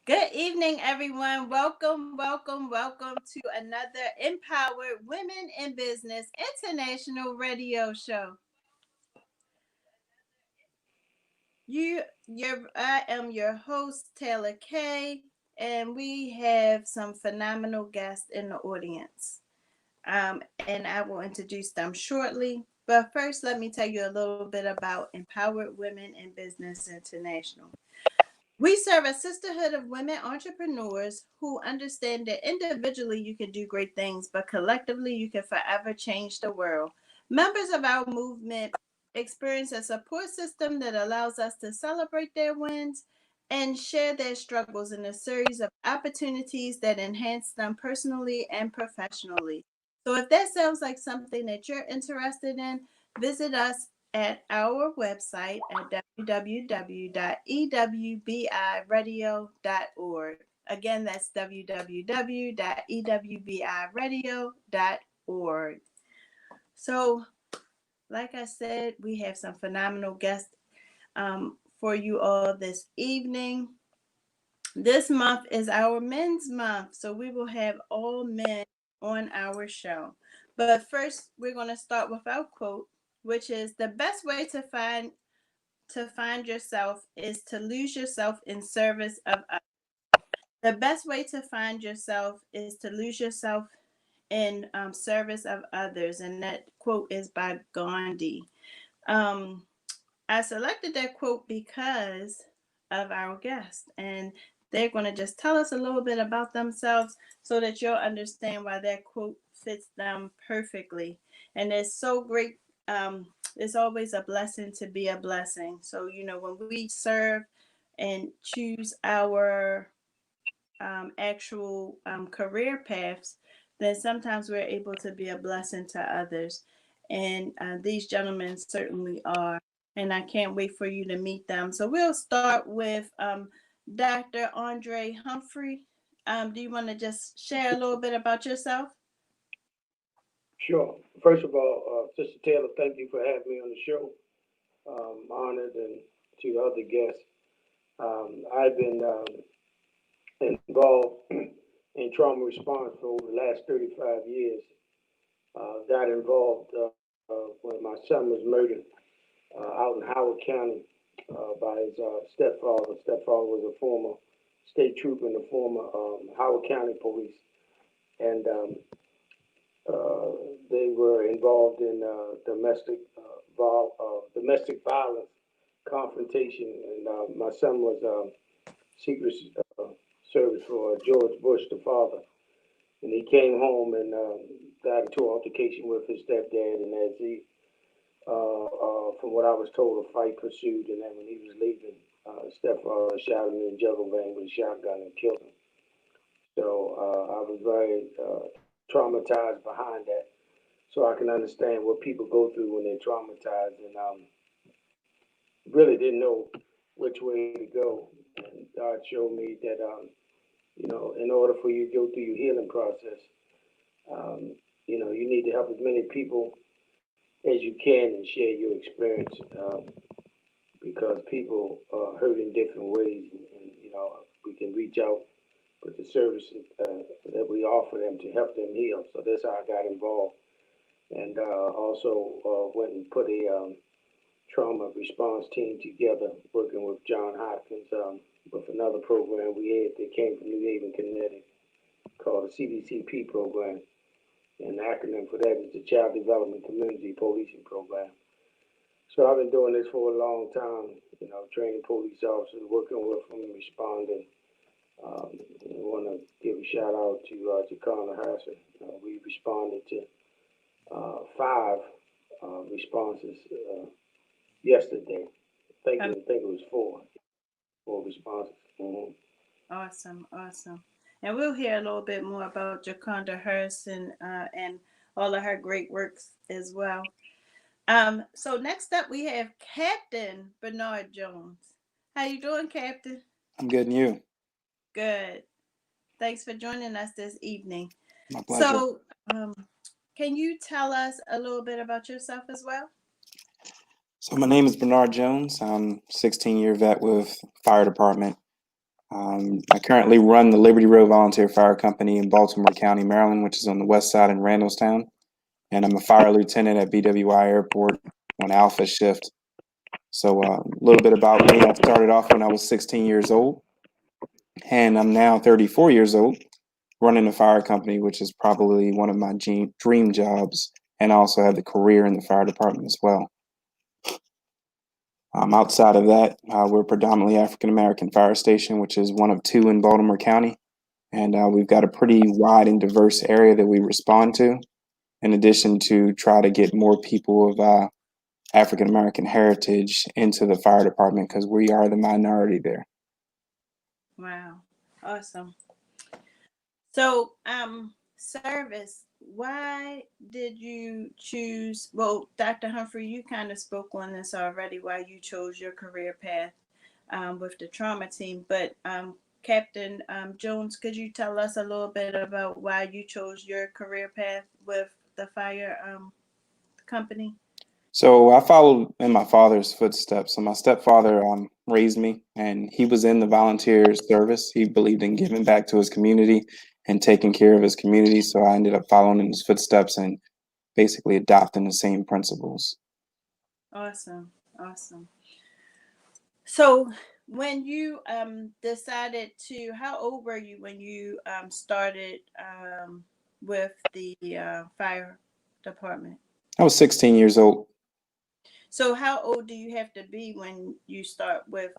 Good evening, everyone. Welcome to another Empowered Women in Business International Radio Show. I am your host, Taylor Kay, and we have some phenomenal guests in the audience. And I will introduce them shortly. But first, let me tell you a little bit about Empowered Women in Business International. We serve a sisterhood of women entrepreneurs who understand that individually you can do great things, but collectively you can forever change the world. Members of our movement experience a support system that allows us to celebrate their wins and share their struggles in a series of opportunities that enhance them personally and professionally. So, if that sounds like something that you're interested in, visit us at our website at www.ewbiradio.org. Again, that's www.ewbiradio.org. So, like I said, we have some phenomenal guests for you all this evening. This month is our men's month, so we will have all men on our show. But first, we're going to start with our quote, which is the best way to find yourself is to lose yourself in service of others. The best way to find yourself is to lose yourself in service of others. And that quote is by Gandhi. Um, I selected that quote because of our guest. And they're going to just tell us a little bit about themselves so that you'll understand why that quote fits them perfectly. And it's so great. It's always a blessing to be a blessing. So, when we serve and choose our actual career paths, then sometimes we're able to be a blessing to others. And these gentlemen certainly are. And I can't wait for you to meet them. So we'll start with Dr. Andre Humphrey. Do you want to just share a little bit about yourself? Sure. First of all, Sister Taylor, thank you for having me on the show. Honored and to the other guests. I've been involved in trauma response for over the last 35 years. Got involved when my son was murdered out in Howard County by his stepfather. Stepfather was a former state trooper in the former Howard County police. And uh, they were involved in domestic violence confrontation, and my son was Secret uh, Service for George Bush, the father, and he came home and got into an altercation with his stepdad, and as he, from what I was told, a fight pursued, and then when he was leaving, stepfather shot him in the jugular vein with a shotgun and killed him. So I was very traumatized behind that, so I can understand what people go through when they're traumatized, and really didn't know which way to go. And God showed me that, in order for you to go through your healing process, you need to help as many people as you can and share your experience because people hurt in different ways, and we can reach out with the services that we offer them to help them heal. So that's how I got involved, and also went and put a trauma response team together, working with John Hopkins with another program we had that came from New Haven, Connecticut, called the CDCP program. And the acronym for that is the Child Development Community Policing Program. So I've been doing this for a long time, training police officers, working with them, responding. I want to give a shout out to Jacana Harrison. We responded to five responses yesterday. I think it was four responses. Awesome, awesome. And we'll hear a little bit more about Jaconda Harrison and all of her great works as well. So next up we have Captain Bernard Jones. How you doing, Captain? I'm good, and you? Good. Thanks for joining us this evening. My pleasure. So, can you tell us a little bit about yourself as well? So my name is Bernard Jones. I'm 16-year vet with fire department. I currently run the Liberty Road Volunteer Fire Company in Baltimore County, Maryland, which is on the west side in Randallstown. And I'm a fire lieutenant at BWI Airport on Alpha Shift. So a little bit about me. I started off when I was 16 years old, and I'm now 34 years old, running a fire company, which is probably one of my dream jobs, and I also have the career in the fire department as well. Outside of that, we're predominantly African-American fire station, which is one of two in Baltimore County. And we've got a pretty wide and diverse area that we respond to, in addition to try to get more people of African-American heritage into the fire department because we are the minority there. Wow. Awesome. So, service, why did you choose, well, Dr. Humphrey, you kind of spoke on this already, why you chose your career path with the trauma team, but Captain Jones, could you tell us a little bit about why you chose your career path with the fire company? So I followed in my father's footsteps. So my stepfather raised me, and he was in the volunteer service. He believed in giving back to his community and taking care of his community. So I ended up following in his footsteps and basically adopting the same principles. Awesome. Awesome. So when you decided to, how old were you when you started with the fire department? I was 16 years old. So how old do you have to be when you start with?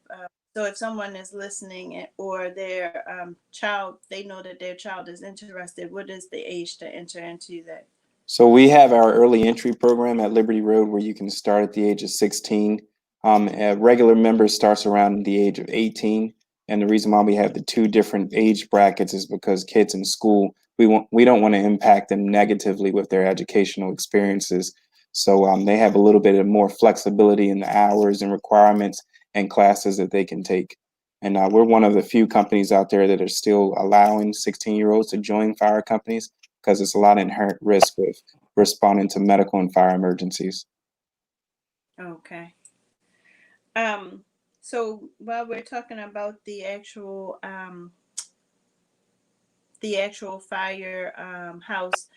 So if someone is listening or their child, they know that their child is interested, what is the age to enter into that? So we have our early entry program at Liberty Road where you can start at the age of 16. A regular member starts around the age of 18. And the reason why we have the two different age brackets is because kids in school, we don't want to impact them negatively with their educational experiences. So they have a little bit of more flexibility in the hours and requirements and classes that they can take. And we're one of the few companies out there that are still allowing 16-year-olds to join fire companies because it's a lot of inherent risk with responding to medical and fire emergencies. Okay. So while we're talking about the actual fire house,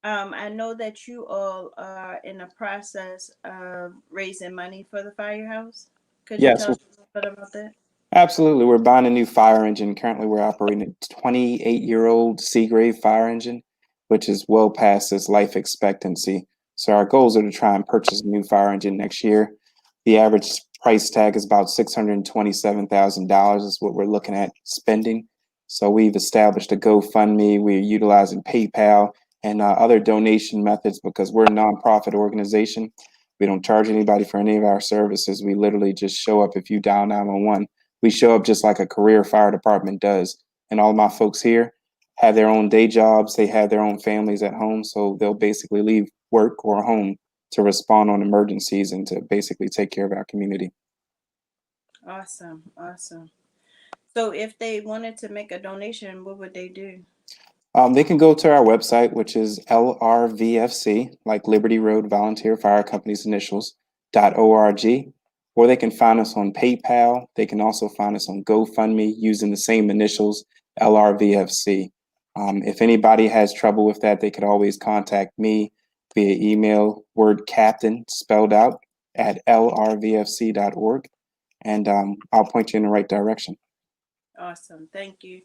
I know that you all are in the process of raising money for the firehouse. Could you Yes, tell us a little bit about that? absolutely. We're buying a new fire engine. Currently, we're operating a 28-year-old Seagrave fire engine, which is well past its life expectancy. So our goals are to try and purchase a new fire engine next year. The average price tag is about $627,000 is what we're looking at spending. So we've established a GoFundMe. We're utilizing PayPal and other donation methods because we're a nonprofit organization. We don't charge anybody for any of our services. We literally just show up if you dial 911. We show up just like a career fire department does. And all of my folks here have their own day jobs. They have their own families at home. So they'll basically leave work or home to respond on emergencies and to basically take care of our community. Awesome, awesome. So if they wanted to make a donation, what would they do? They can go to our website, which is LRVFC, like Liberty Road Volunteer Fire Company's initials, .org, or they can find us on PayPal. They can also find us on GoFundMe using the same initials, LRVFC. If anybody has trouble with that, they could always contact me via email, word captain spelled out at lrvfc.org, and I'll point you in the right direction. Awesome, thank you.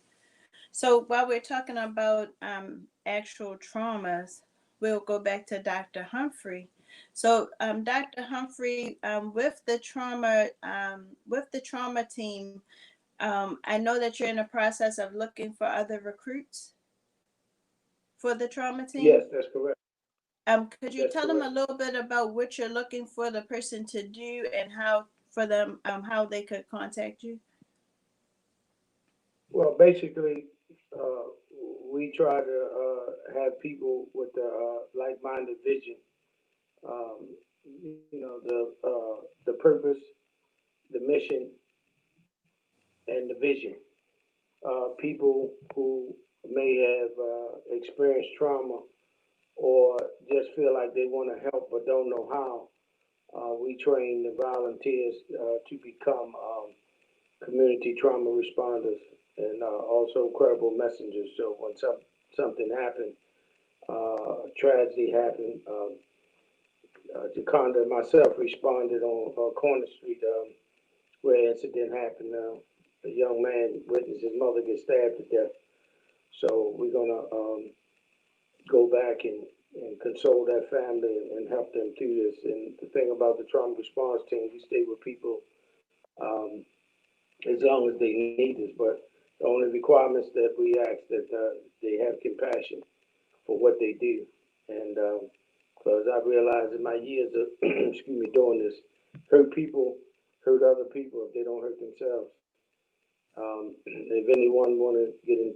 So while we're talking about actual traumas, we'll go back to Dr. Humphrey. So Dr. Humphrey, with the trauma team, I know that you're in the process of looking for other recruits for the trauma team. Yes, that's correct. Could you tell them a little bit about what you're looking for the person to do and how for them how they could contact you? Well, basically, uh, we try to have people with a like-minded vision. Um, the purpose, the mission, and the vision. People who may have experienced trauma or just feel like they want to help but don't know how. We train the volunteers to become community trauma responders, and also credible messengers. So when something happened, a tragedy happened, Jaconda and myself responded on Corner Street where an incident happened. A young man witnessed his mother get stabbed to death. So we're gonna go back and console that family and help them through this. And the thing about the trauma response team, we stay with people um, as long as they need us. But the only requirements that we ask that they have compassion for what they do. And because I realized in my years of excuse me doing this, hurt people hurt other people if they don't hurt themselves. If anyone want to get in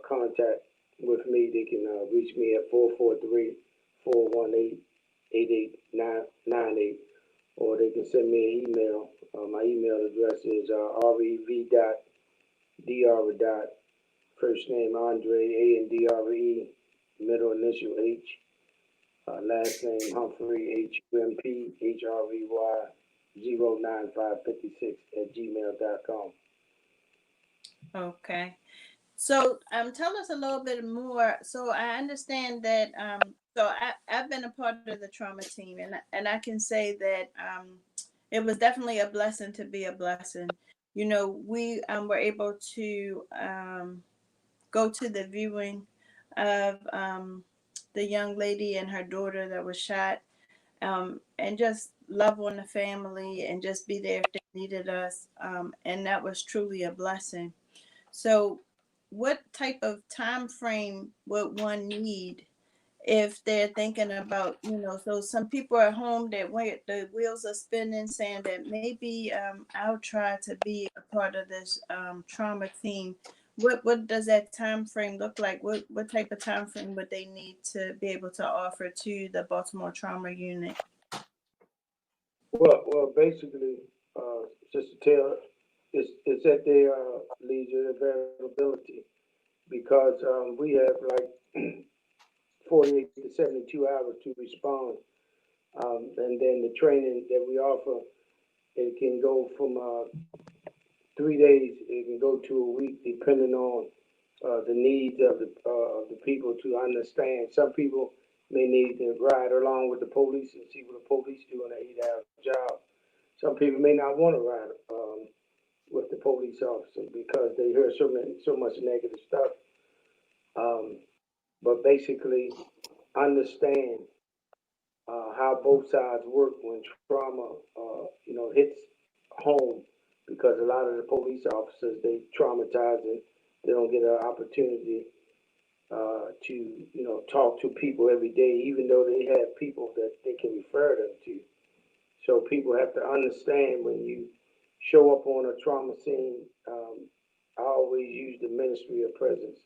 contact with me, they can reach me at 443-418-8898, or they can send me an email. My email address is rev.dr. First name Andre, Andre, middle initial H, last name Humphrey, HUMPhrey 09556 @gmail.com. Okay. So tell us a little bit more. So I understand that I've been a part of the trauma team, and I can say that it was definitely a blessing to be a blessing. You know, we were able to go to the viewing of the young lady and her daughter that was shot, and just love on the family and just be there if they needed us. And that was truly a blessing. So, what type of time frame would one need if they're thinking about, so some people are home that wait, the wheels are spinning, saying that maybe I'll try to be a part of this trauma team. What does that time frame look like? What type of time frame would they need to be able to offer to the Baltimore Trauma Unit? Well, basically, Sister Taylor, it's at their leisure availability because we have like 48 to 72 hours to respond. And then the training that we offer, it can go from 3 days, it can go to a week, depending on the needs of the people to understand. Some people may need to ride along with the police and see what the police do in an 8-hour job. Some people may not want to ride with the police officer because they hear so much negative stuff. Um, but basically, understand how both sides work when trauma, hits home, because a lot of the police officers they traumatize and they don't get an opportunity to talk to people every day, even though they have people that they can refer them to. So people have to understand when you show up on a trauma scene. I always use the ministry of presence.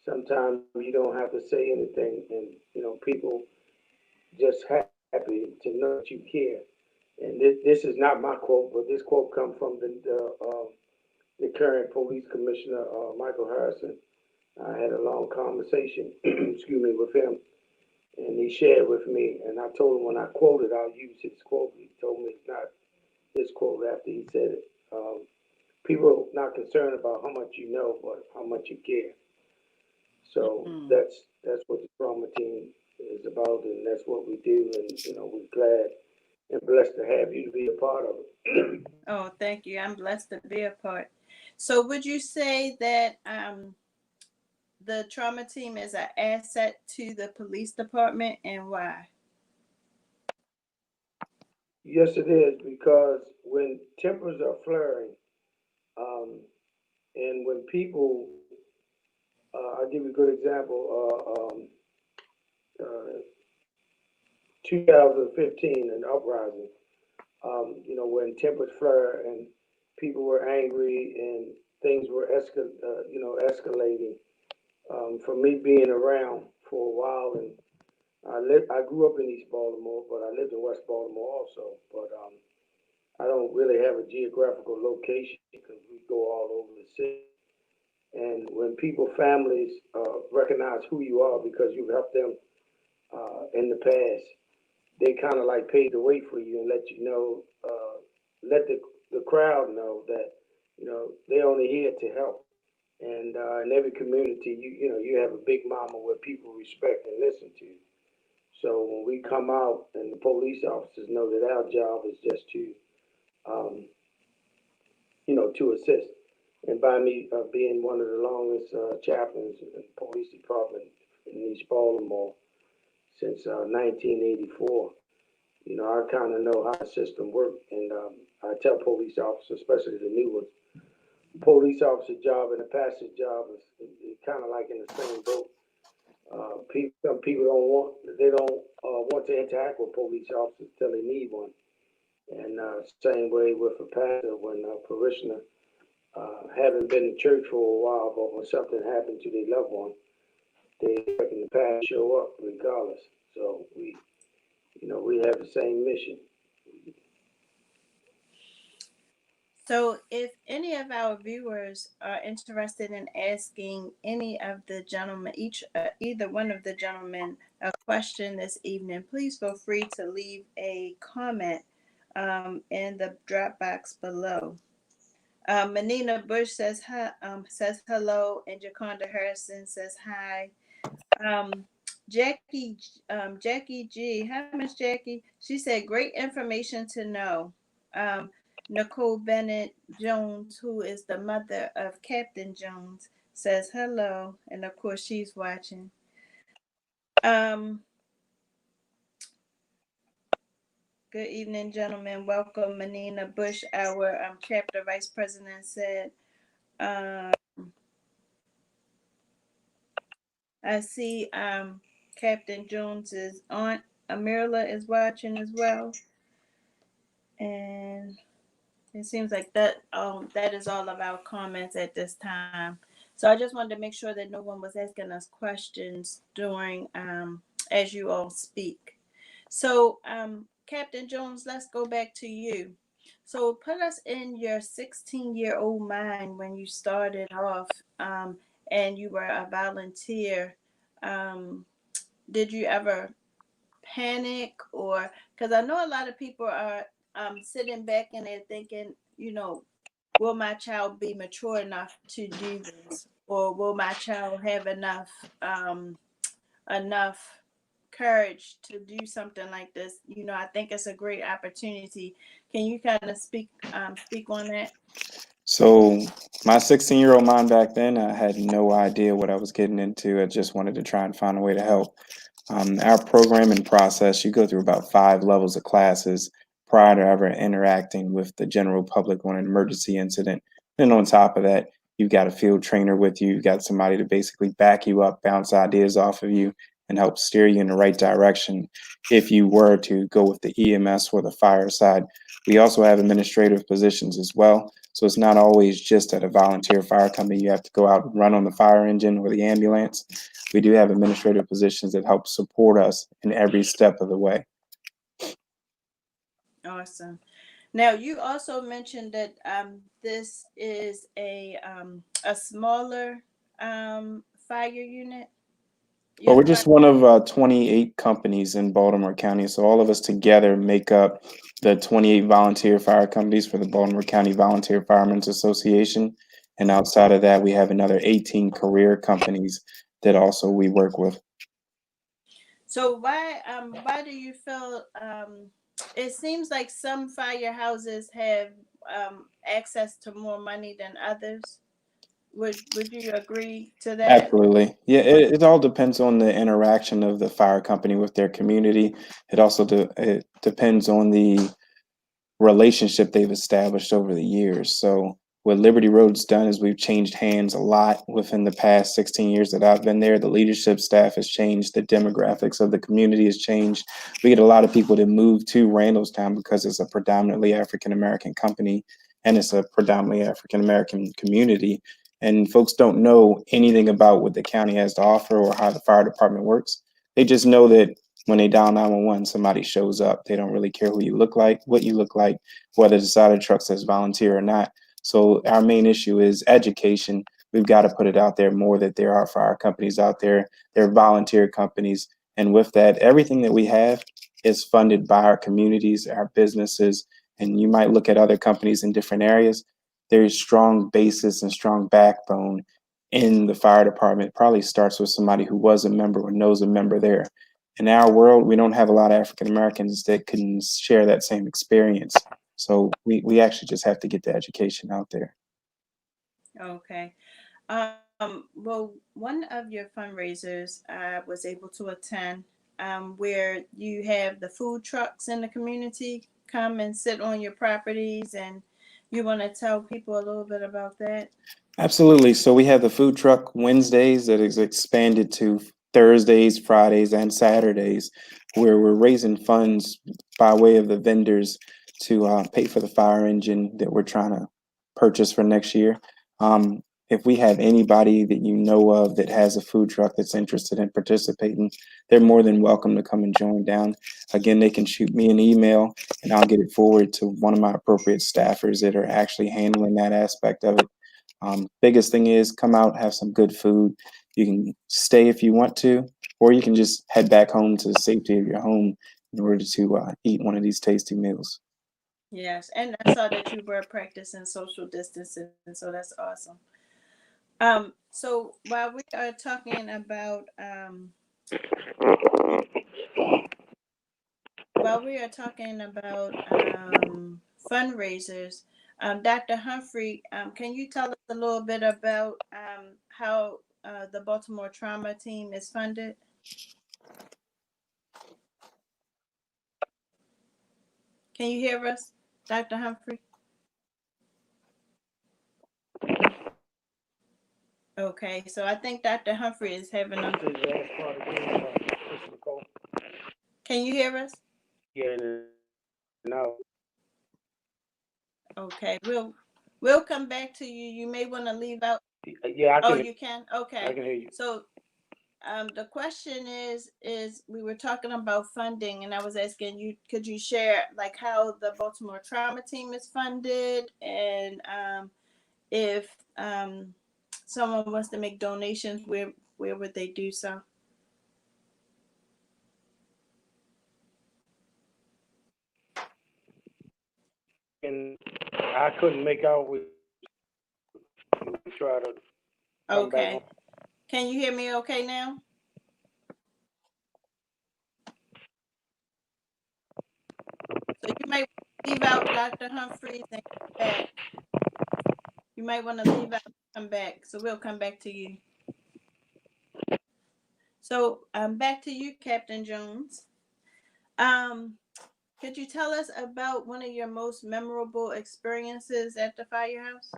Sometimes you don't have to say anything, and people just happy to know that you care. And this is not my quote, but this quote comes from the current police commissioner, Michael Harrison. I had a long conversation, excuse me, with him, and he shared with me. And I told him when I quoted, I'll use his quote. He told me it's not his quote after he said it. People are not concerned about how much you know, but how much you care. So Mm. that's what the trauma team is about, and that's what we do. And we're glad and blessed to have you to be a part of it. Oh, thank you. I'm blessed to be a part. So, would you say that the trauma team is an asset to the police department, and why? Yes, it is, because when tempers are flaring, um, and when people, I'll give you a good example. 2015, an uprising. When tempers flare and people were angry and things were escalating. For me being around for a while, and I grew up in East Baltimore, but I lived in West Baltimore also. But I don't really have a geographical location because we go all over the city. And when people, families recognize who you are because you've helped them in the past, they kind of like pave the way for you and let you know, let the crowd know that they're only here to help. And in every community, you have a big mama where people respect and listen to. So when we come out and the police officers know that our job is just to, um, to assist. And by me being one of the longest chaplains in the police department in East Baltimore since 1984, I kind of know how the system works. And I tell police officers, especially the new ones, police officer job and a pastor's job is kind of like in the same boat. Some people don't want to interact with police officers until they need one. And same way with a pastor when a parishioner haven't been in church for a while, but when something happened to their loved one, they expect the pastor to show up regardless. So we have the same mission. So, if any of our viewers are interested in asking any of the gentlemen, either one of the gentlemen, a question this evening, please feel free to leave a comment in the drop box below. Menina Bush says hi, says hello, and Jaconda Harrison says hi. Jackie G, hi Miss Jackie. She said great information to know. Nicole Bennett Jones, who is the mother of Captain Jones, says hello, and of course she's watching. Good evening, gentlemen. Welcome, Menina Bush, our chapter vice president, said. I see Captain Jones's aunt Amirla is watching as well, and it seems like that is all of our comments at this time. So I just wanted to make sure that no one was asking us questions during as you all speak. So Captain Jones, let's go back to you. So put us in your 16-year-old mind when you started off and you were a volunteer. Did you ever panic, or because I know a lot of people are sitting back and they're thinking, will my child be mature enough to do this, or will my child have enough courage to do something like this? I think it's a great opportunity. Can you kind of speak on that? So my 16-year-old mind back then, I had no idea what I was getting into. I just wanted to try and find a way to help. Our programming process, you go through about 5 levels of classes prior to ever interacting with the general public on an emergency incident. And on top of that, you've got a field trainer with you. You've got somebody to basically back you up, bounce ideas off of you, and help steer you in the right direction if you were to go with the EMS or the fire side. We also have administrative positions as well. So it's not always just at a volunteer fire company. You have to go out and run on the fire engine or the ambulance. We do have administrative positions that help support us in every step of the way. Awesome. Now, you also mentioned that this is a smaller fire unit. Well, we're just one of 28 companies in Baltimore County. So all of us together make up the 28 volunteer fire companies for the Baltimore County Volunteer Firemen's Association. And outside of that, we have another 18 career companies that also we work with. So why do you feel it seems like some firehouses have access to more money than others? Would you agree to that? Absolutely. Yeah, it all depends on the interaction of the fire company with their community. It also it depends on the relationship they've established over the years. So what Liberty Road's done is we've changed hands a lot within the past 16 years that I've been there. The leadership staff has changed. The demographics of the community has changed. We get a lot of people that move to Randallstown because it's a predominantly African-American company and it's a predominantly African-American community. And folks don't know anything about what the county has to offer or how the fire department works. They just know that when they dial 911, somebody shows up. They don't really care who you look like, what you look like, whether the side of the truck says volunteer or not. So our main issue is education. We've got to put it out there more that there are fire companies out there. There are volunteer companies. And with that, everything that we have is funded by our communities, our businesses. And you might look at other companies in different areas. there's strong basis and strong backbone in the fire department. It probably starts with somebody who was a member or knows a member there. In our world, we don't have a lot of African Americans that can share that same experience. So we actually just have to get the education out there. Okay. Well, one of your fundraisers I was able to attend, where you have the food trucks in the community come and sit on your properties, and you want to tell people a little bit about that? Absolutely. So we have the food truck Wednesdays that is expanded to Thursdays, Fridays, and Saturdays, where we're raising funds by way of the vendors to pay for the fire engine that we're trying to purchase for next year. If we have anybody that you know of that has a food truck that's interested in participating, they're more than welcome to come and join down. Again, they can shoot me an email and I'll get it forward to one of my appropriate staffers that are actually handling that aspect of it. Biggest thing is come out, have some good food. You can stay if you want to, or you can just head back home to the safety of your home in order to eat one of these tasty meals. Yes, and I saw that you were practicing social distancing, so that's awesome. So while we are talking about fundraisers, Dr. Humphrey, can you tell us a little bit about how the Baltimore Trauma Team is funded? Can you hear us, Dr. Humphrey? Okay, so I think Dr. Humphrey is having a. The last part again, Mr. Nicole. Can you hear us? Yeah, no. Okay, we'll come back to you. You may want to leave out. Yeah, Oh, you can? I Okay. can hear you. So the question is we were talking about funding, and I was asking you, could you share like how the Baltimore Trauma Team is funded, and if someone wants to make donations, where would they do so? And I couldn't make out with try to come back Okay. home. Can you hear me okay now? So you might leave out Dr. Humphreys and come back. You might want to leave out and come back. So we'll come back to you. So back to you, Captain Jones. Could you tell us about one of your most memorable experiences at the firehouse?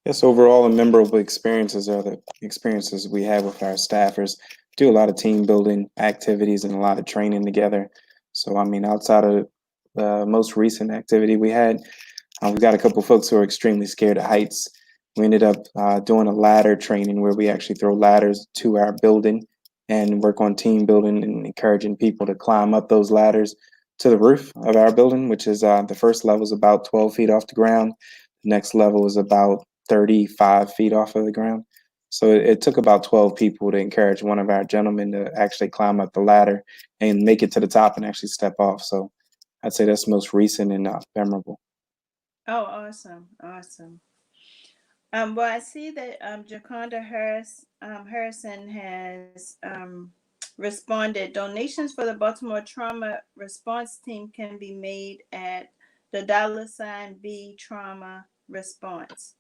Yes, overall, and memorable experiences are the experiences we have with our staffers. Do a lot of team building activities and a lot of training together. So, I mean, outside of the most recent activity we had, we got a couple folks who are extremely scared of heights. We ended up doing a ladder training where we actually throw ladders to our building and work on team building and encouraging people to climb up those ladders to the roof of our building, which is the first level is about 12 feet off the ground. The next level is about 35 feet off of the ground. So it took about 12 people to encourage one of our gentlemen to actually climb up the ladder and make it to the top and actually step off. So I'd say that's most recent and memorable. Oh, awesome, awesome. Well, I see that Jaconda Harrison has responded. Donations for the Baltimore Trauma Response Team can be made at the $B Trauma Response.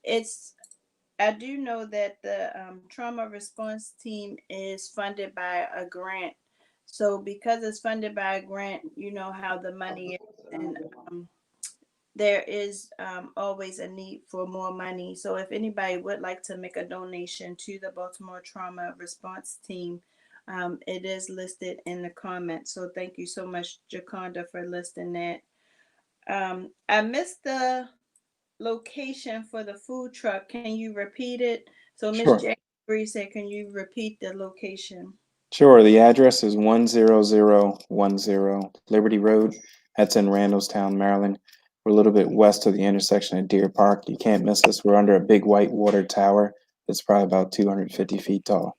It's I do know that the trauma response team is funded by a grant. So because it's funded by a grant, you know how the money is, and there is always a need for more money. So if anybody would like to make a donation to the Baltimore Trauma Response Team, it is listed in the comments. So thank you so much, Jaconda, for listing that. I missed the location for the food truck. Can you repeat it? So Miss Sure. Jackie said, can you repeat the location? Sure. The address is 10010 Liberty Road. That's in Randallstown, Maryland. We're a little bit west of the intersection at Deer Park. You can't miss us. We're under a big white water tower that's probably about 250 feet tall.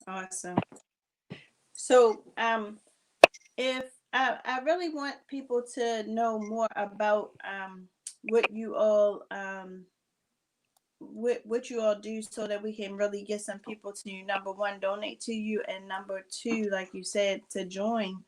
Awesome. So if I really want people to know more about what you all what you all do so that we can really get some people to, number one, donate to you, and number two, like you said, to join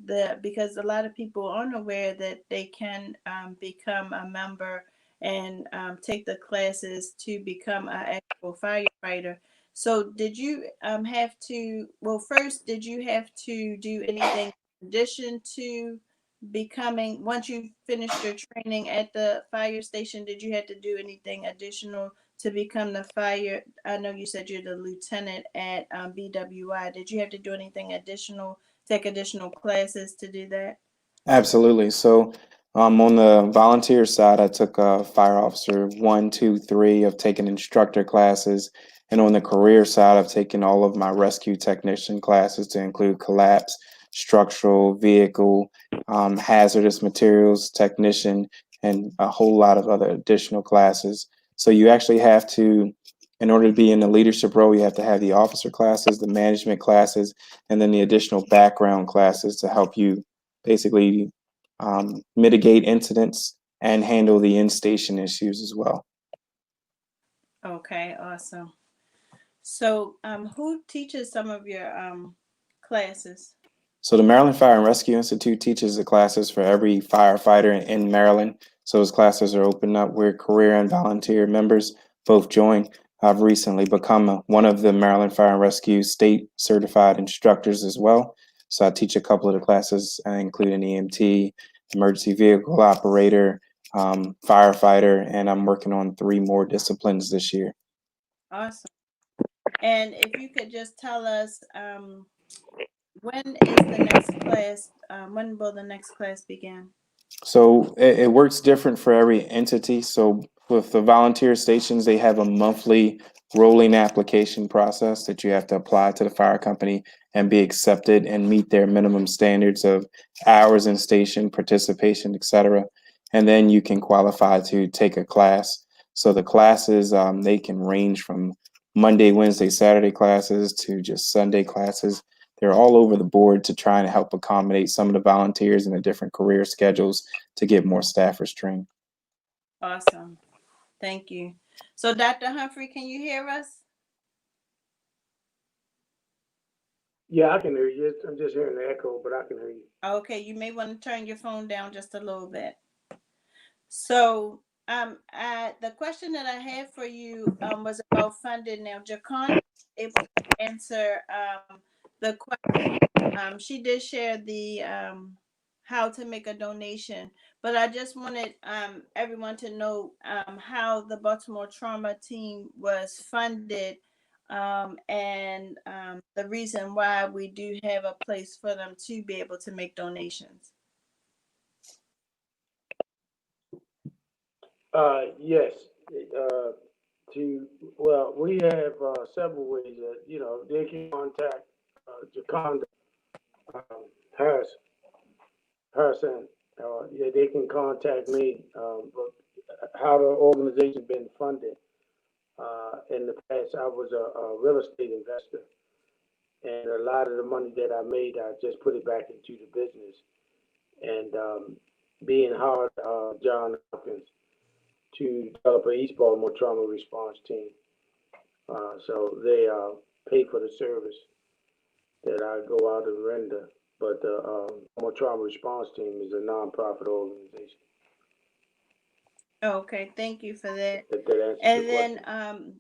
the, because a lot of people aren't aware that they can become a member and take the classes to become an actual firefighter. So did you have to, well, first, did you have to do anything in addition to becoming, once you finished your training at the fire station, did you have to do anything additional to become the fire? I know you said you're the lieutenant at BWI. Did you have to do anything additional, take additional classes to do that? Absolutely. So, on the volunteer side, I took fire officer one, two, three. I've taken instructor classes, and on the career side, I've taken all of my rescue technician classes to include collapse, structural, vehicle, hazardous materials technician, and a whole lot of other additional classes. So you actually have to, in order to be in the leadership role, you have to have the officer classes, the management classes, and then the additional background classes to help you basically mitigate incidents and handle the in-station issues as well. Okay, awesome. So, who teaches some of your classes? So the Maryland Fire and Rescue Institute teaches the classes for every firefighter in Maryland. So those classes are open up where career and volunteer members both join. I've recently become one of the Maryland Fire and Rescue state certified instructors as well. So I teach a couple of the classes, including EMT, emergency vehicle operator, firefighter, and I'm working on 3 more disciplines this year. Awesome. And if you could just tell us, when is the next class? When will the next class begin? So it works different for every entity. So with the volunteer stations, they have a monthly rolling application process that you have to apply to the fire company and be accepted and meet their minimum standards of hours in station, participation, etc. And then you can qualify to take a class. So the classes, they can range from Monday, Wednesday, Saturday classes to just Sunday classes. They're all over the board to try and help accommodate some of the volunteers in the different career schedules to get more staffers trained. Awesome. Thank you. So, Dr. Humphrey, can you hear us? Yeah, I can hear you. I'm just hearing the echo, but I can hear you. Okay, you may want to turn your phone down just a little bit. So, the question that I had for you was about funding. Now, Jacon able to answer the question. She did share the how to make a donation, but I just wanted everyone to know how the Baltimore Trauma Team was funded, and the reason why we do have a place for them to be able to make donations. Yes. Well, we have several ways that they can contact Jaconda Harris, Harrison. Yeah, they can contact me. But how the organization been funded? In the past, I was a real estate investor, and a lot of the money that I made, I just put it back into the business. And being hard, John Hopkins, to develop an East Baltimore trauma response team. So they pay for the service that I go out and render. But the Baltimore Trauma Response Team is a nonprofit organization. Okay, thank you for that. If that answers And the then question.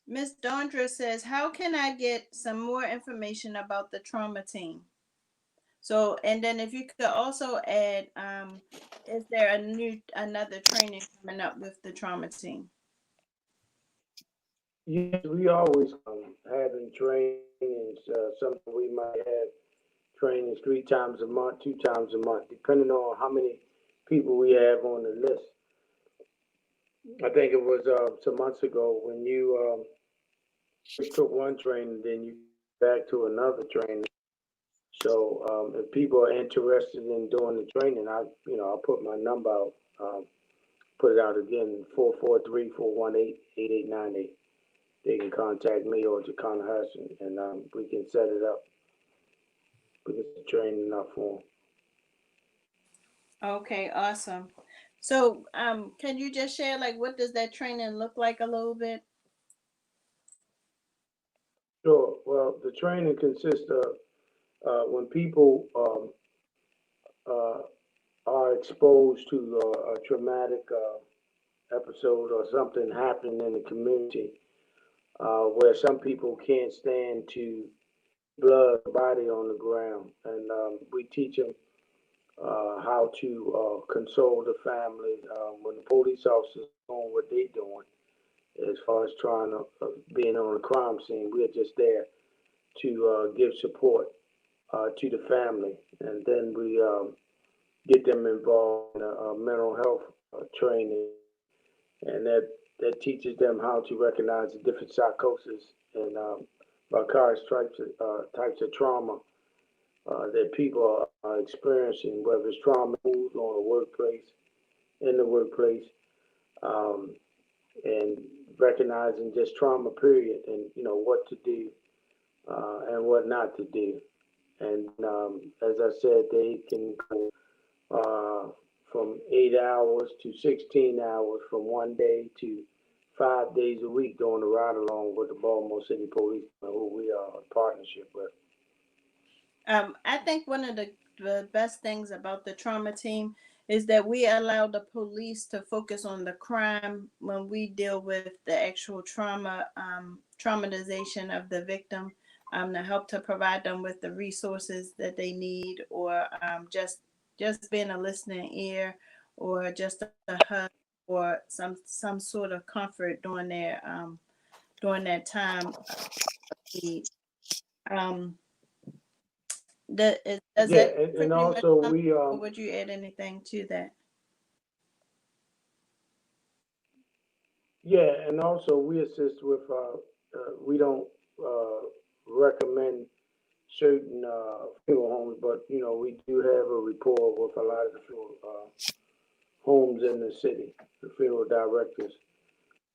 Miss Dondra says, how can I get some more information about the trauma team? So, and then if you could also add, is there another training coming up with the trauma team? Yes, we always having trainings. Something we might have trainings 3 times a month, 2 times a month, depending on how many people we have on the list. I think it was some months ago when you first took one training, then you back to another training. So if people are interested in doing the training, I'll put my number out. Put it out again: 443-418-8898. They can contact me or Jacon Harrison, and we can set it up. We can train enough for them. Okay, awesome. So, can you just share like what does that training look like a little bit? Sure. Well, the training consists of when people uh, are exposed to a traumatic episode or something happening in the community where some people can't stand to blood body on the ground, and we teach them how to console the family when the police officers doing what they doing as far as trying to being on the crime scene. We're just there to give support to the family, and then we get them involved in mental health training, and that teaches them how to recognize the different psychosis and vicarious types of trauma that people are experiencing, whether it's trauma on the workplace, in the workplace, um, and recognizing just trauma period, and what to do and what not to do. And as I said, they can go from 8 hours to 16 hours, from one day to 5 days a week doing the ride along with the Baltimore City Police, who we are in partnership with. I think one of the best things about the trauma team is that we allow the police to focus on the crime when we deal with the actual trauma, traumatization of the victim, to help to provide them with the resources that they need, or just being a listening ear, or just a hug, or some sort of comfort during that time of need. Um, does Yeah, that and pretty much also sum we or would you add anything to that? yeah, and also we assist with we don't recommend certain funeral homes, but we do have a rapport with a lot of the funeral homes in the city, the funeral directors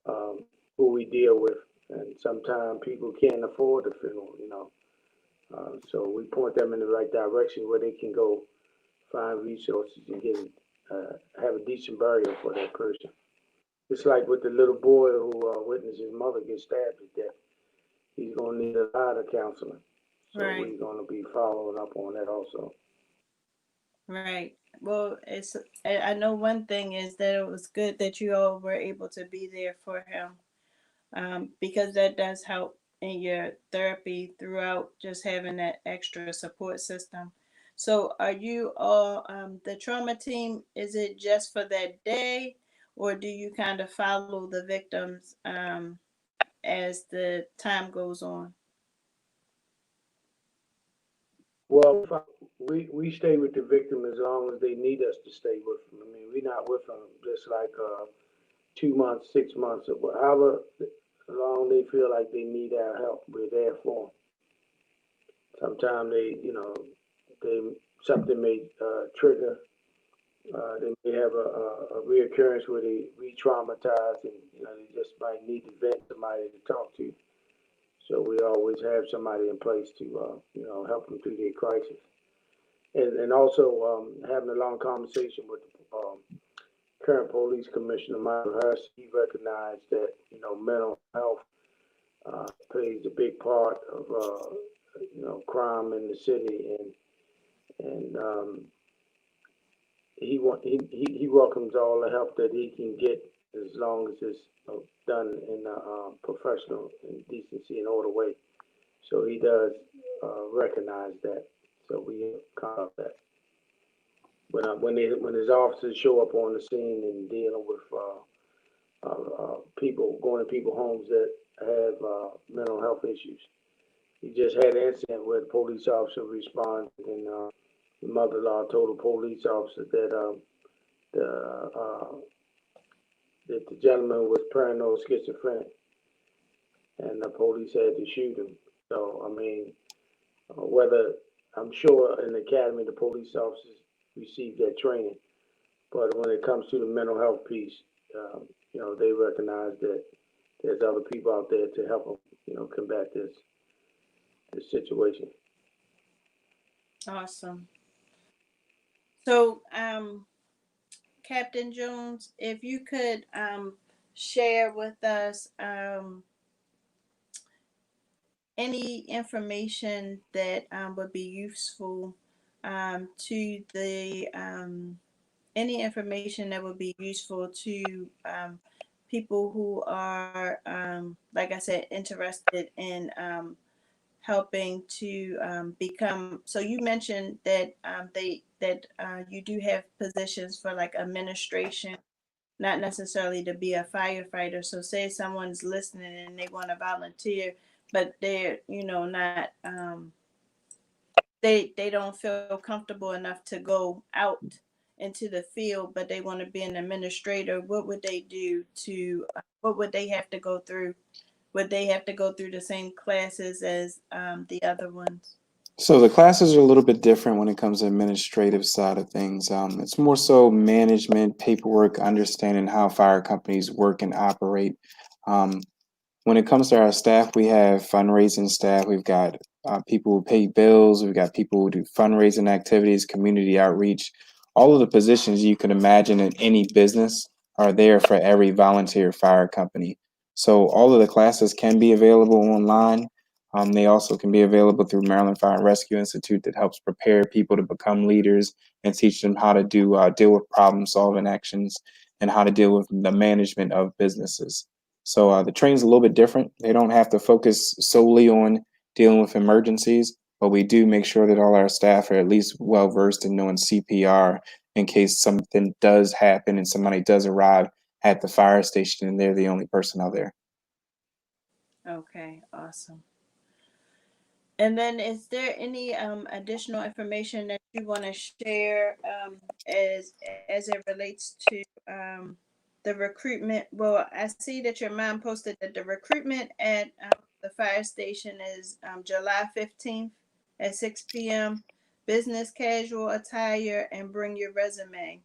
um, who we deal with, and sometimes people can't afford the funeral. So we point them in the right direction where they can go find resources and get have a decent burial for that person. It's like with the little boy who witnessed his mother get stabbed to death. He's going to need a lot of counseling. So Right, we're going to be following up on that also. right. Well, I know one thing is that it was good that you all were able to be there for him, because that does help in your therapy throughout, just having that extra support system. So, are you all the trauma team? Is it just for that day, or do you kind of follow the victims as the time goes on? Well, we stay with the victim as long as they need us to stay with them. I mean, we're not with them just like 2 months, 6 months, or however long they feel like they need our help. We're there for them. Sometimes they something may trigger. They may have a reoccurrence where they re-traumatize, and they just might need to vent, somebody to talk to. So we always have somebody in place to help them through their crisis, and also having a long conversation with um, current police commissioner Michael Harris. He recognized that mental health plays a big part of crime in the city, and he welcomes all the help that he can get as long as it's done in a professional and decency and order way. So he does recognize that. So we count that when his officers show up on the scene and dealing with people going to people homes that have mental health issues. He just had an incident where the police officer responded, and the mother-in-law told the police officer the uh, that the gentleman was paranoid schizophrenic, and the police had to shoot him. So I mean, whether I'm sure in the academy the police officers receive that training, but when it comes to the mental health piece, they recognize that there's other people out there to help them, combat this situation. Awesome. So, Captain Jones, if you could share with us any information that would be useful to the any information that would be useful to people who are, like I said, interested in helping to become. So you mentioned that you do have positions for like administration, not necessarily to be a firefighter. So say someone's listening and they want to volunteer, but they're not they don't feel comfortable enough to go out into the field, but they want to be an administrator. What would they do to? What would they have to go through? Would they have to go through the same classes as the other ones? So the classes are a little bit different when it comes to administrative side of things. It's more so management, paperwork, understanding how fire companies work and operate. Um, when it comes to our staff, we have fundraising staff. We've got people who pay bills. We've got people who do fundraising activities, community outreach. All of the positions you can imagine in any business are there for every volunteer fire company. So all of the classes can be available online. They also can be available through Maryland Fire and Rescue Institute that helps prepare people to become leaders and teach them how to deal with problem solving actions and how to deal with the management of businesses. So the training's a little bit different. They don't have to focus solely on dealing with emergencies, but we do make sure that all our staff are at least well versed in knowing CPR in case something does happen and somebody does arrive at the fire station and they're the only person out there. Okay, awesome. And then is there any additional information that you want to share as it relates to the recruitment? Well, I see that your mom posted that the recruitment at the fire station is July 15th at 6 p.m. Business casual attire and bring your resume.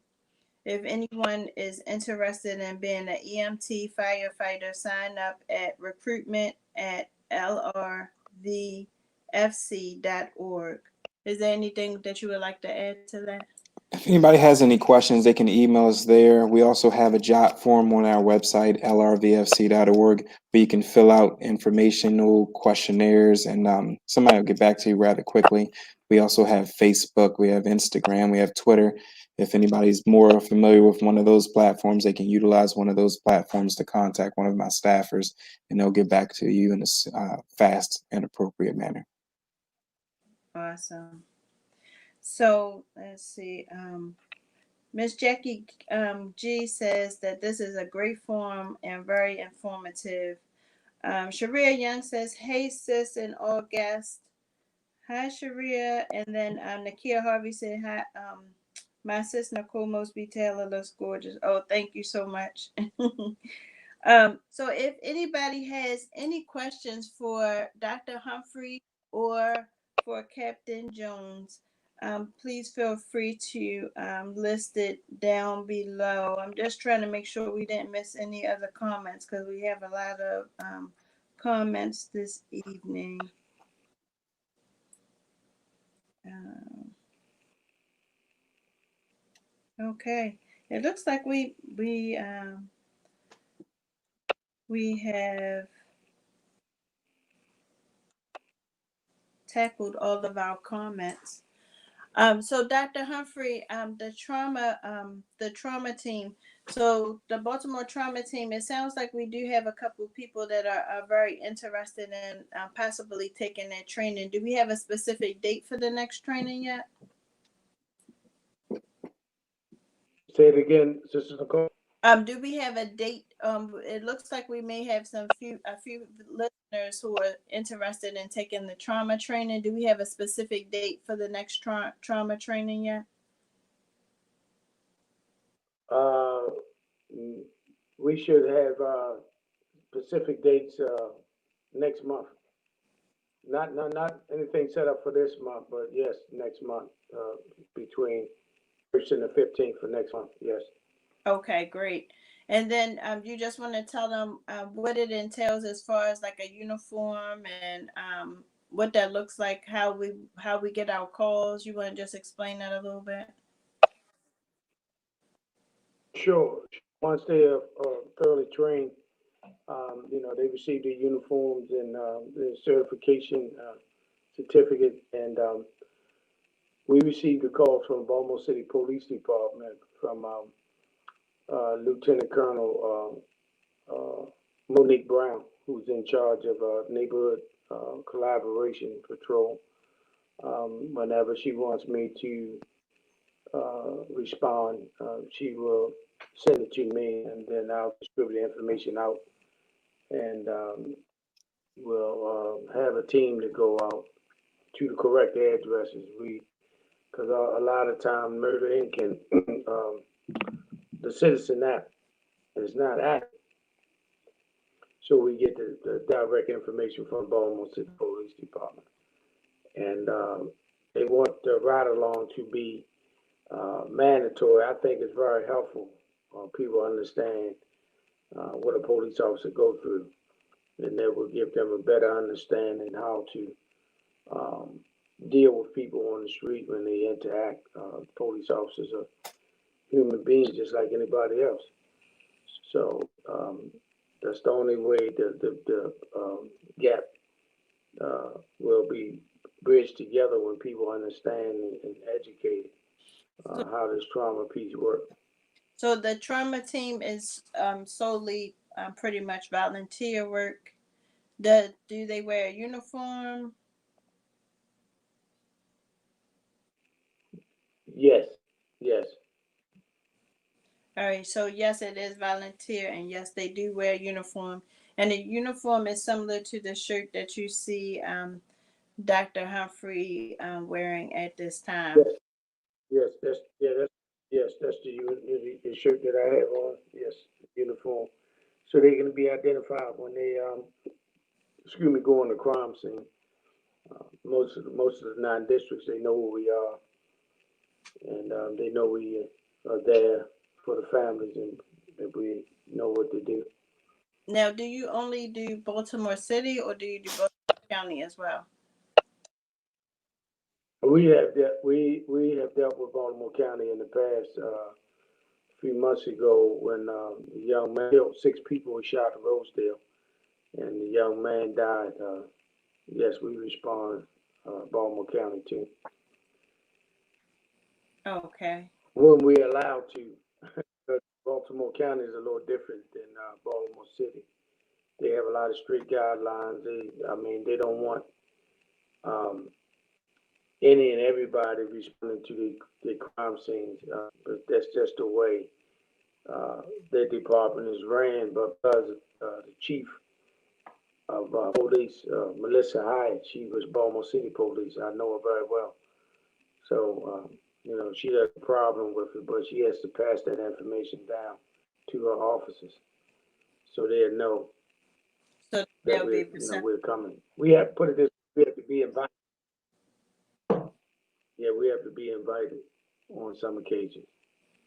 If anyone is interested in being an EMT firefighter, sign up at recruitment at lrvfc.org. Is there anything that you would like to add to that? If anybody has any questions, they can email us there. We also have a job form on our website, lrvfc.org, where you can fill out informational questionnaires and somebody will get back to you rather quickly. We also have Facebook, we have Instagram, we have Twitter. If anybody's more familiar with one of those platforms, they can utilize one of those platforms to contact one of my staffers and they'll get back to you in a fast and appropriate manner. Awesome. So let's see. Miss Jackie G says that this is a great forum and very informative. Sharia Young says, "Hey sis and all guests." Hi Sharia, and then Nakia Harvey said, "Hi, my sis Nicole Mosby Taylor looks gorgeous." Oh, thank you so much. So if anybody has any questions for Dr. Humphrey or for Captain Jones, please feel free to list it down below. I'm just trying to make sure we didn't miss any other comments because we have a lot of comments this evening. Okay, it looks like we have tackled all of our comments. So Dr. Humphrey, the trauma team. So the Baltimore trauma team. It sounds like we do have a couple of people that are very interested in possibly taking that training. Do we have a specific date for the next training yet? Say it again, Sister Nicole. Do we have a date? It looks like we may have a few listeners who are interested in taking the trauma training. Do we have a specific date for the next trauma training yet? We should have specific dates next month. Not anything set up for this month, but yes, next month, between 1st and the 15th for next month. Yes. Okay, great. And then you just want to tell them what it entails as far as like a uniform and what that looks like, how we get our calls. You want to just explain that a little bit? Sure. Once they are thoroughly trained, they receive their uniforms and their certification certificate. And we received a call from Baltimore City Police Department from Lieutenant Colonel Monique Brown, who's in charge of neighborhood collaboration patrol. Whenever she wants me to respond, she will send it to me, and then I'll distribute the information out, and we'll have a team to go out to the correct addresses. Because a lot of time, Murder Inc. and the Citizen app is not active, so we get the direct information from Baltimore City Police Department, and they want the ride along to be mandatory. I think it's very helpful. People understand what a police officer go through, and that will give them a better understanding how to deal with people on the street when they interact. Police officers are human beings just like anybody else. So that's the only way the gap will be bridged together when people understand and educate how this trauma piece works. So the trauma team is solely pretty much volunteer work. Do they wear a uniform? Yes, yes. All right, so yes, it is volunteer, and yes, they do wear a uniform. And the uniform is similar to the shirt that you see Dr. Humphrey wearing at this time. Yes, yes, that's the shirt that I have on. Yes, uniform, so they can be identified when they go on the crime scene. Most of the 9 districts, they know who we are, and they know we are there for the families, and that we know what to do. Now, do you only do Baltimore City, or do you do Baltimore County as well? We have dealt with Baltimore County in the past. A few months ago, when the young man killed 6 people were shot in Rosedale, and the young man died. Yes, we respond, Baltimore County too. Okay. When we're allowed to. But Baltimore County is a little different than Baltimore City. They have a lot of strict guidelines. They don't want um, any and everybody responding to the crime scenes. But that's just the way their department is ran. But because the chief of police, Melissa Hyatt, she was Baltimore City Police. I know her very well. So, she has a problem with it, but she has to pass that information down to her officers so they'll know So that there'll be percent. we're coming. We have put it this. We have to be invited. Yeah, we have to be invited on some occasions,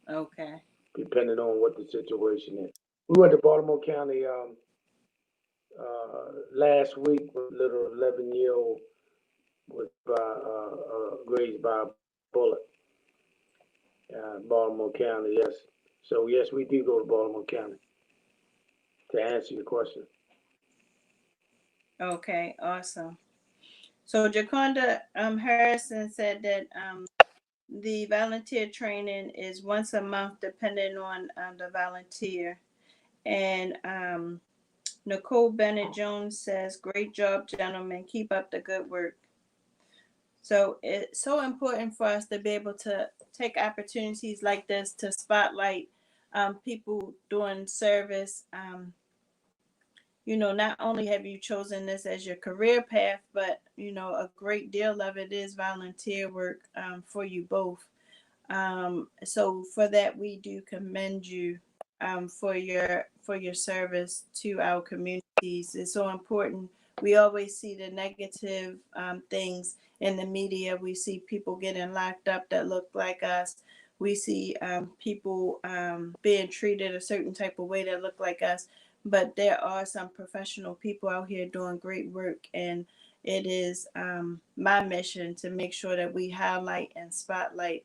Okay. depending on what the situation is. We went to Baltimore County last week with a little 11-year-old was grazed by a bullet. Baltimore County, yes. So yes, we do go to Baltimore County. To answer your question. Okay. Awesome. So Jaconda Harrison said that the volunteer training is once a month, depending on the volunteer. And Nicole Bennett Jones says, "Great job, gentlemen. Keep up the good work." So it's so important for us to be able to take opportunities like this to spotlight people doing service. Not only have you chosen this as your career path, but a great deal of it is volunteer work for you both. So for that, we do commend you for your service to our communities. It's so important. We always see the negative things in the media. We see people getting locked up that look like us. We see people being treated a certain type of way that look like us. But there are some professional people out here doing great work, and it is my mission to make sure that we highlight and spotlight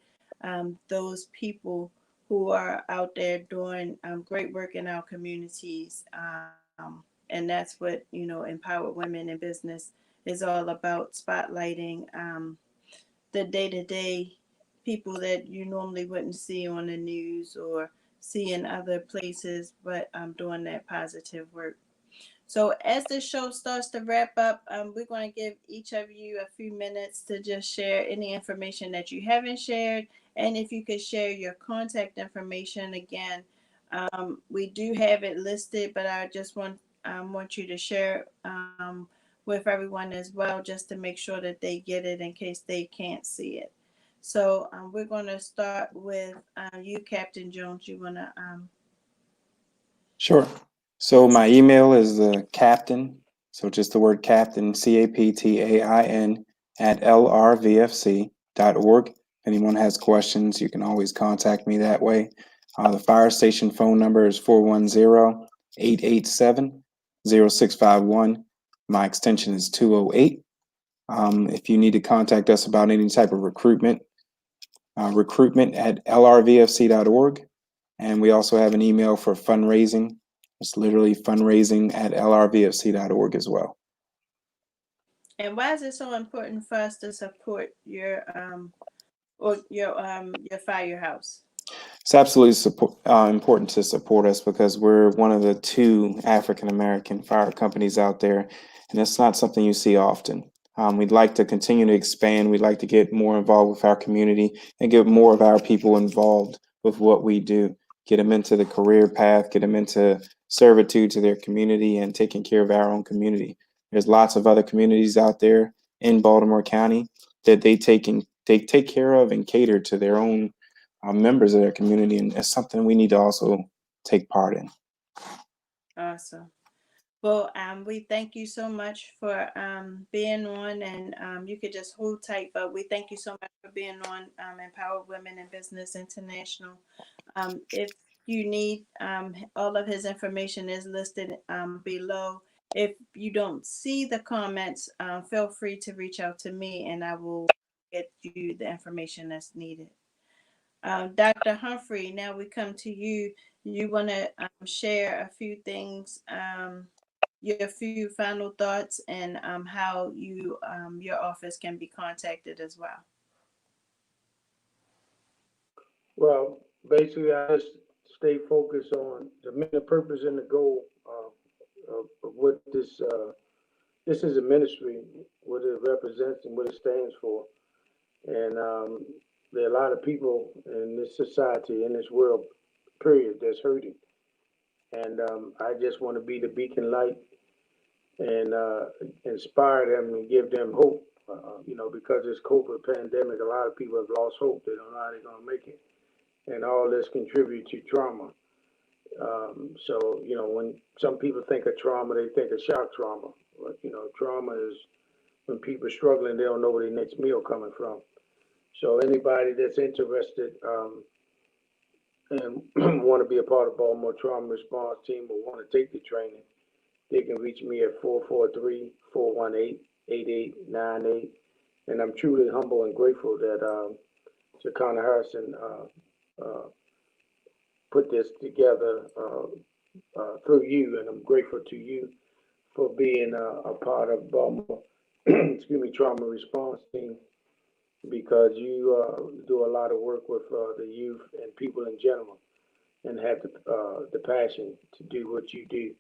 those people who are out there doing great work in our communities. And that's what, Empowered Women in Business is all about, spotlighting the day-to-day people that you normally wouldn't see on the news or see in other places, but doing that positive work. So as the show starts to wrap up, we're going to give each of you a few minutes to just share any information that you haven't shared. And if you could share your contact information again, we do have it listed, but I just want you to share with everyone as well, just to make sure that they get it in case they can't see it. So we're going to start with you, Captain Jones. You want to Sure. So my email is captain, so just the word captain, CAPTAIN at lrvfc.org. If anyone has questions, you can always contact me that way. The fire station phone number is 410-887-0651. My extension is 208. If you need to contact us about any type of recruitment at lrvfc.org. And we also have an email for fundraising. It's literally fundraising at lrvfc.org as well. And why is it so important for us to support your firehouse? It's absolutely important to support us because we're one of the 2 African American fire companies out there, and it's not something you see often. We'd like to continue to expand. We'd like to get more involved with our community and get more of our people involved with what we do. Get them into the career path, get them into servitude to their community and taking care of our own community. There's lots of other communities out there in Baltimore County that they take care of and cater to their own members of their community, and it's something we need to also take part in. Awesome. Well, we thank you so much for being on, and you could just hold tight, but we thank you so much for being on Empowered Women in Business International. If you need, all of his information is listed below. If you don't see the comments, feel free to reach out to me and I will get you the information that's needed. Dr. Humphrey, now we come to you. You want to share a few things, your few final thoughts, and how your office can be contacted as well. Well, basically, I just stay focused on the main purpose and the goal of what this is a ministry, what it represents and what it stands for. And there are a lot of people in this society, in this world, period, that's hurting. And I just want to be the beacon light and inspire them and give them hope. Because this COVID pandemic, a lot of people have lost hope. They don't know how they're going to make it. And all this contributes to trauma. When some people think of trauma, they think of shock trauma. But, trauma is when people are struggling, they don't know where their next meal coming from. So anybody that's interested and want to be a part of Baltimore Trauma Response Team or want to take the training, they can reach me at 443-418-8898. And I'm truly humble and grateful that Shekinah Harrison put this together through you, and I'm grateful to you for being a part of Baltimore Trauma Response Team, because you do a lot of work with the youth and people in general, and have the passion to do what you do.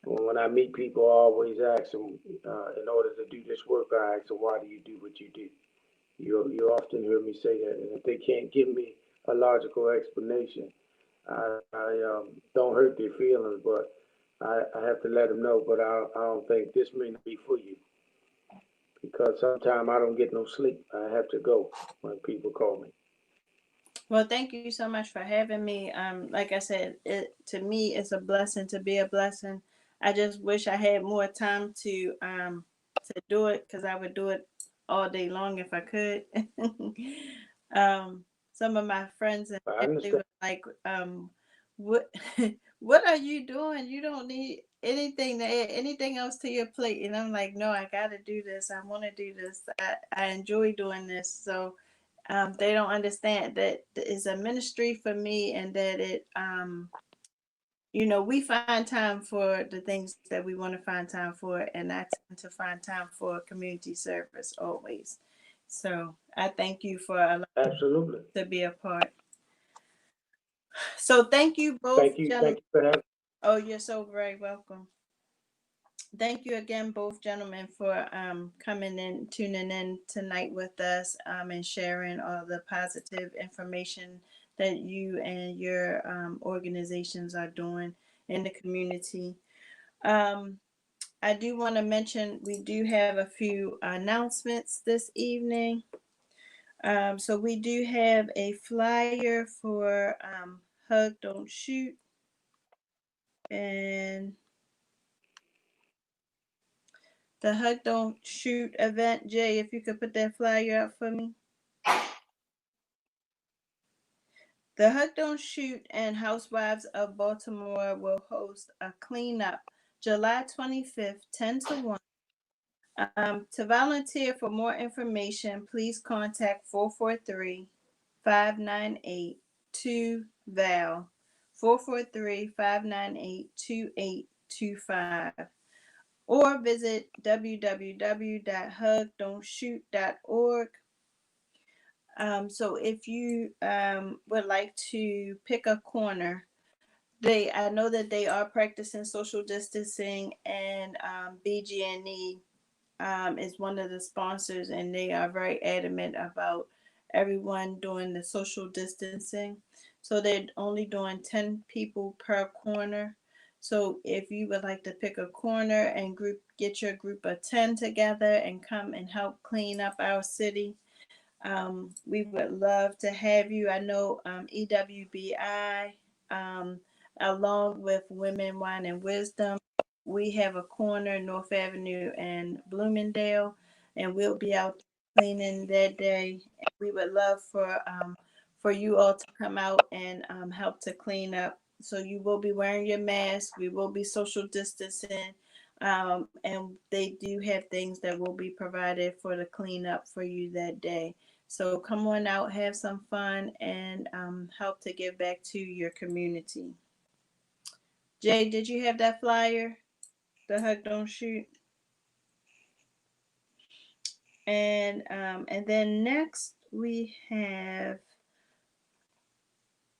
When I meet people, I always ask them, in order to do this work, I ask them, why do you do what you do? You often hear me say that, and if they can't give me a logical explanation, I don't hurt their feelings, but I have to let them know. But I don't think this may not be for you, because sometimes I don't get no sleep. I have to go when people call me. Well, thank you so much for having me. Like I said, to me it's a blessing to be a blessing. I just wish I had more time to do it, because I would do it all day long if I could. Some of my friends and I family understand. were like, "What, what are you doing? You don't need anything to add anything else to your plate." And I'm like, "No, I got to do this. I want to do this. I enjoy doing this." So they don't understand that it's a ministry for me, and that it, we find time for the things that we want to find time for, and I tend to find time for community service always. So I thank you for allowing Absolutely. me to be a part. So thank you both, gentlemen. Thank you for having. Oh, you're so very welcome. Thank you again, both gentlemen, for coming in, tuning in tonight with us, and sharing all the positive information that you and your organizations are doing in the community. Um, I do want to mention we do have a few announcements this evening. So we do have a flyer for Hug Don't Shoot, and the Hug Don't Shoot event. Jay, if you could put that flyer up for me. The Hug Don't Shoot and Housewives of Baltimore will host a cleanup July 25th, 10 to 1. To volunteer for more information, please contact 443-598-2-VAL, 443-598-2825, or visit www.hugdon'tshoot.org. So if you would like to pick a corner, I know that they are practicing social distancing, and BG&E is one of the sponsors, and they are very adamant about everyone doing the social distancing. So they're only doing 10 people per corner. So if you would like to pick a corner and get your group of 10 together and come and help clean up our city, we would love to have you. I know EWBI, um, along with Women, Wine, and Wisdom, we have a corner, North Avenue and Bloomingdale, and we'll be out cleaning that day. And we would love for you all to come out and help to clean up. So you will be wearing your mask. We will be social distancing. And they do have things that will be provided for the cleanup for you that day. So come on out, have some fun, and help to give back to your community. Jay, did you have that flyer? The Hug Don't Shoot. And then next we have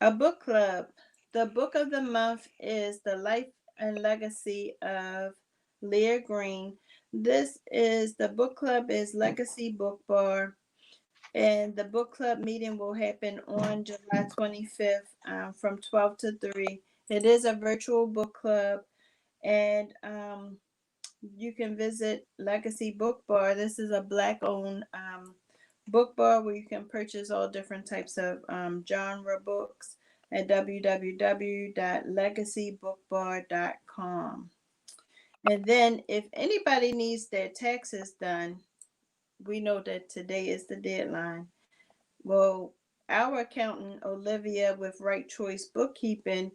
a book club. The book of the month is The Life and Legacy of Leah Green. The book club is Legacy Book Bar, and the book club meeting will happen on July 25th from 12 to 3. It is a virtual book club, and you can visit Legacy Book Bar. This is a Black-owned book bar where you can purchase all different types of genre books at www.legacybookbar.com. And then if anybody needs their taxes done, we know that today is the deadline. Well, our accountant, Olivia, with Right Choice Bookkeeping,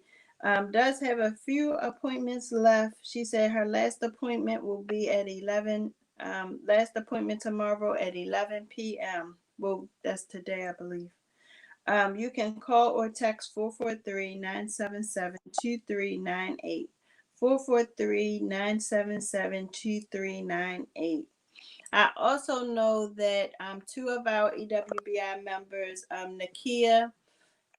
does have a few appointments left. She said her last appointment will be at 11, last appointment tomorrow at 11 p.m. Well, that's today, I believe. You can call or text 443-977-2398. 443-977-2398. I also know that two of our EWBI members, Nakia,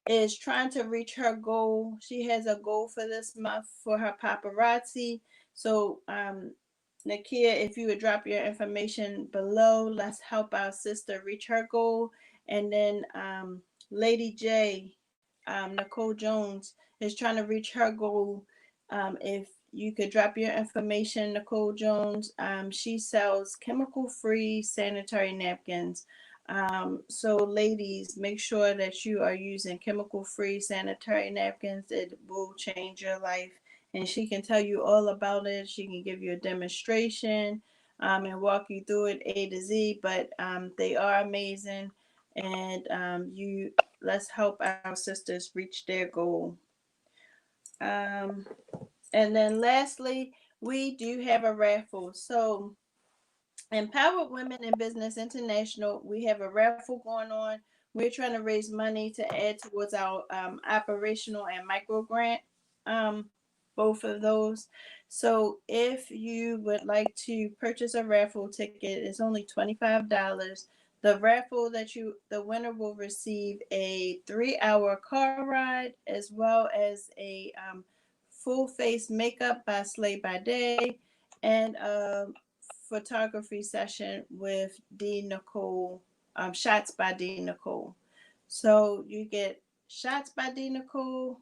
is trying to reach her goal. She has a goal for this month for her paparazzi. So, Nakia, if you would drop your information below, let's help our sister reach her goal. And then Lady J, Nicole Jones, is trying to reach her goal. If you could drop your information, Nicole Jones. She sells chemical-free sanitary napkins. So ladies, make sure that you are using chemical-free sanitary napkins. It will change your life. And she can tell you all about it. She can give you a demonstration and walk you through it A to Z. But they are amazing. And let's help our sisters reach their goal. And then lastly, we do have a raffle. So Empowered Women in Business International, we have a raffle going on. We're trying to raise money to add towards our operational and micro grant, both of those. So if you would like to purchase a raffle ticket, it's only $25. The winner will receive a 3-hour car ride as well as a full face makeup by Slay by Day and a photography session with D Nicole, shots by D Nicole. So you get shots by D Nicole,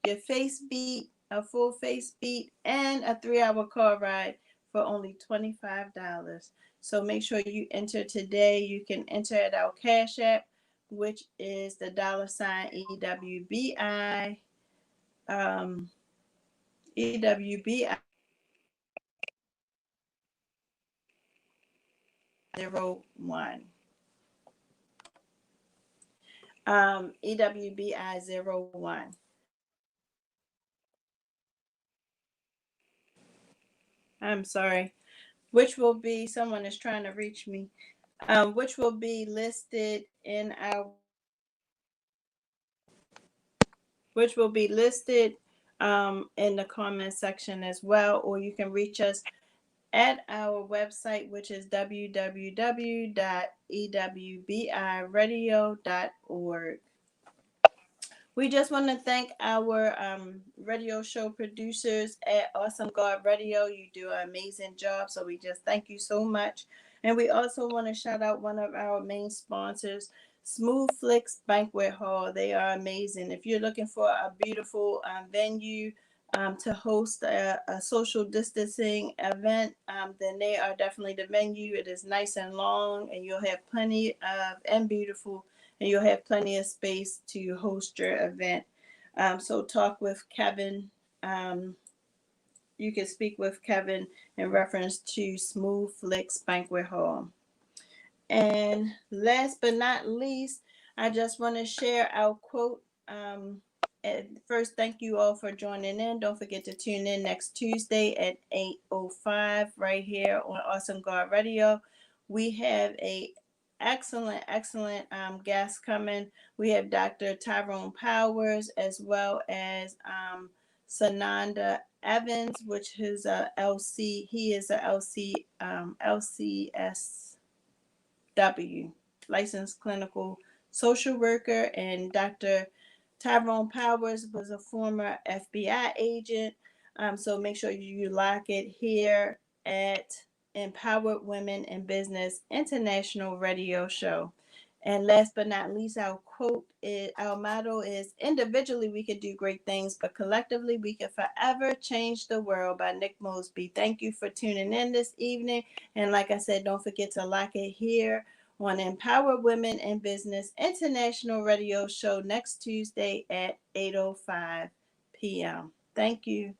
your face beat, a full face beat, and a 3-hour car ride for only $25. So make sure you enter today. You can enter at our Cash App, which is the $EWBI. EWBI 01. EWBI 01. I'm sorry. Which will be, someone is trying to reach me, which will be listed in our, which will be listed in the comment section as well, or you can reach us at our website, which is www.ewbiradio.org. We just want to thank our radio show producers at Awesome God Radio. You do an amazing job, so we just thank you so much. And we also want to shout out one of our main sponsors, Smooth Flicks Banquet Hall. They are amazing. If you're looking for a beautiful venue to host a social distancing event, then they are definitely the venue. It is nice and long, and you'll have plenty of and beautiful, and you'll have plenty of space to host your event. So talk with Kevin. You can speak with Kevin in reference to Smooth Flicks Banquet Hall. And last but not least, I just want to share our quote. First, thank you all for joining in. Don't forget to tune in next Tuesday at 8:05 right here on Awesome God Radio. We have a excellent guest coming. We have Dr. Tyrone Powers as well as Sananda Evans, which is a LC. He is a LCSW, licensed clinical social worker, and Dr. Tyrone Powers was a former FBI agent. So make sure you lock it here at Empowered Women in Business International Radio Show. And last but not least, our motto is individually we can do great things, but collectively we can forever change the world by Nick Mosby. Thank you for tuning in this evening. And like I said, don't forget to lock it here on Empowered Women in Business International Radio Show next Tuesday at 8:05 p.m. Thank you.